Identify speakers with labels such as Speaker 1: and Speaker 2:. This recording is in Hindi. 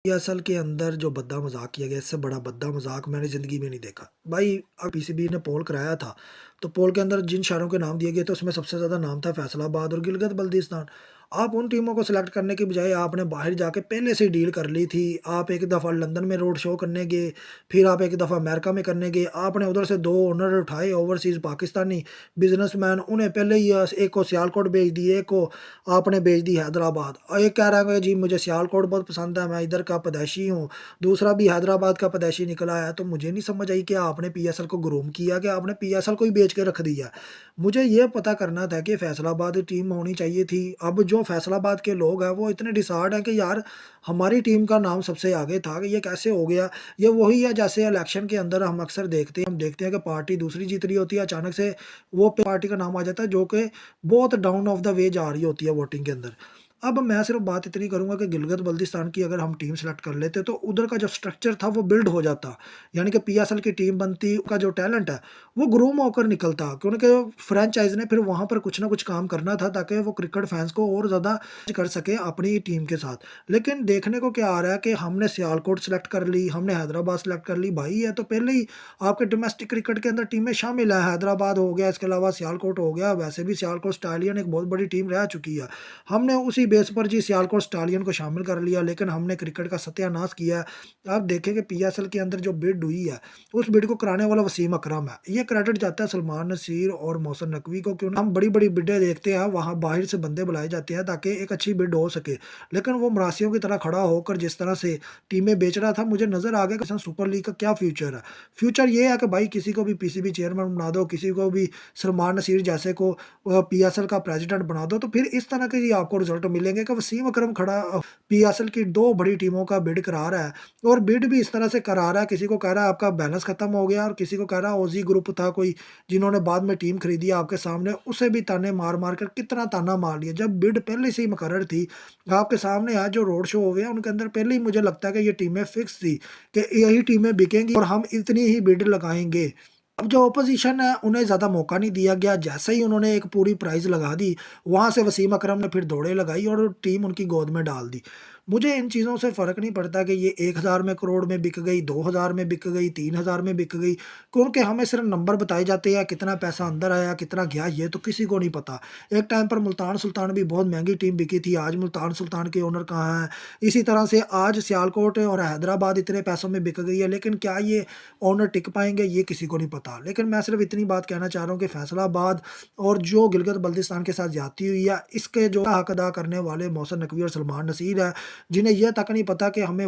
Speaker 1: असल के अंदर जो भद्दा मज़ाक किया गया, इससे बड़ा भद्दा मज़ाक मैंने ज़िंदगी में नहीं देखा। भाई पीसीबी ने पोल कराया था, तो पोल के अंदर जिन शहरों के नाम दिए गए थे, उसमें सबसे ज़्यादा नाम था फैसलाबाद और गिलगित-बल्तिस्तान। आप उन टीमों को सेलेक्ट करने की बजाय आपने बाहर जाके पहले से ही डील कर ली थी। आप एक दफ़ा लंदन में रोड शो करने गए, फिर आप एक दफ़ा अमेरिका में करने गए। आपने उधर से 2 ओनर उठाए ओवरसीज़ पाकिस्तानी बिज़नेसमैन, उन्हें पहले ही एक को सियालकोट भेज दिए, एक को आपने भेज दी हैदराबाद। और एक कह रहा है जी मुझे सियालकोट बहुत पसंद है, मैं इधर का पैदाइशी हूँ, दूसरा भी हैदराबाद का पैदाइशी निकला है। तो मुझे नहीं समझ आई कि आपने पीएसएल को ग्रूम किया, कि आपने पीएसएल को ही बेच के रख दिया। मुझे ये पता करना था कि फैसलाबाद टीम होनी चाहिए थी। अब जो फैसलाबाद के लोग हैं वो इतने डिसहार्ड हैं कि यार हमारी टीम का नाम सबसे आगे था, कि ये कैसे हो गया? ये वही है जैसे इलेक्शन के अंदर हम अक्सर देखते हैं कि पार्टी दूसरी जीत रही होती है, अचानक से वो पार्टी का नाम आ जाता है जो कि बहुत डाउन ऑफ द वे जा रही होती है वोटिंग के अंदर। अब मैं सिर्फ़ बात इतनी करूँगा कि गिलगित-बल्तिस्तान की अगर हम टीम सेलेक्ट कर लेते तो उधर का जो स्ट्रक्चर था वो बिल्ड हो जाता। यानी कि पीएसएल की टीम बनती, उनका जो टैलेंट है वो ग्रूम होकर निकलता, क्योंकि फ्रैंचाइज़ ने फिर वहाँ पर कुछ ना कुछ काम करना था ताकि वो क्रिकेट फैन्स को और ज़्यादा कर सके अपनी टीम के साथ। लेकिन देखने को क्या आ रहा है कि हमने सियालकोट सेलेक्ट कर ली, हमने हैदराबाद सेलेक्ट कर ली। भाई ये तो पहले ही आपके डोमेस्टिक क्रिकेट के अंदर टीमें शामिल है, हैदराबाद हो गया, इसके अलावा सियालकोट हो गया, वैसे भी सियालकोट स्टालियन एक बहुत बड़ी टीम रह चुकी है। हमने उसी बेस पर जी सियालकोट स्टालियन को शामिल कर लिया, लेकिन हमने क्रिकेट का सत्यानाश किया है। आप देखें कि पीएसएल के अंदर जो बिड हुई है, उस बिड को कराने वाला वसीम अकरम है। ये क्रेडिट जाता है सलमान नसीर और मोहसिन नकवी को, क्यों हम बड़ी-बड़ी बिडें देखते हैं, वहाँ बाहर से बंदे बुलाए जाते हैं ताकि एक अच्छी बिड हो सके। लेकिन वो मरासियों की तरह खड़ा होकर जिस तरह से टीमें बेच रहा था, मुझे नज़र आ गया कि सुपर लीग का क्या फ्यूचर है। फ्यूचर ये है कि भाई किसी को भी पीसीबी चेयरमैन बना दो, किसी को भी सलमान नसीर जैसे को पीएसएल का प्रेज़िडेंट बना दो, तो फिर इस तरह के ही आपको रिज़ल्ट मिलेंगे कि वसीम अकरम खड़ा पीएसएल की 2 बड़ी टीमों का बिड करा रहा है, और बिड भी इस तरह से करा रहा है, किसी को कह रहा है आपका बैलेंस खत्म हो गया और किसी को कह रहा है ओजी ग्रुप था कोई, जिन्होंने बाद में टीम खरीदी आपके सामने, उसे भी ताने मार-मार कर कितना ताना मार लिया। जब बिड पहले से ही मुकर्रर थी, आपके सामने आज जो रोड शो हुए हैं, उनके अंदर पहले ही मुझे लगता है कि ये टीमें फिक्स थी कि यही टीमें बिकेंगी और हम इतनी ही बिड लगाएँगे। अब जो ऑपोज़िशन है, उन्हें ज़्यादा मौका नहीं दिया गया। जैसे ही उन्होंने एक पूरी प्राइज़ लगा दी, वहाँ से वसीम अकरम ने फिर दौड़ें लगाई और टीम उनकी गोद में डाल दी। मुझे इन चीज़ों से फ़र्क नहीं पड़ता कि ये 1000 में करोड़ में बिक गई, 2000 में बिक गई, 3000 में बिक गई, क्योंकि हमें सिर्फ़ नंबर बताए जाते हैं, कितना पैसा अंदर आया, कितना गया, ये तो किसी को नहीं पता। एक टाइम पर मुल्तान सुल्तान भी बहुत महँगी टीम बिकी थी, आज मुल्तान सुल्तान के ओनर कहाँ हैं? इसी तरह से आज सियालकोट और हैदराबाद इतने पैसों में बिक गई है, लेकिन क्या ये ओनर टिक पाएँगे, ये किसी को नहीं पता। लेकिन मैं सिर्फ़ इतनी बात कहना चाह रहा हूँ कि फैसलाबाद और जो गिलगित-बल्तिस्तान के साथ ज़्यादती हुई है, इसके जो हक अदा करने वाले मोहसिन नकवी और सलमान नसीर हैं, जिन्हें ये तक नहीं पता कि हमें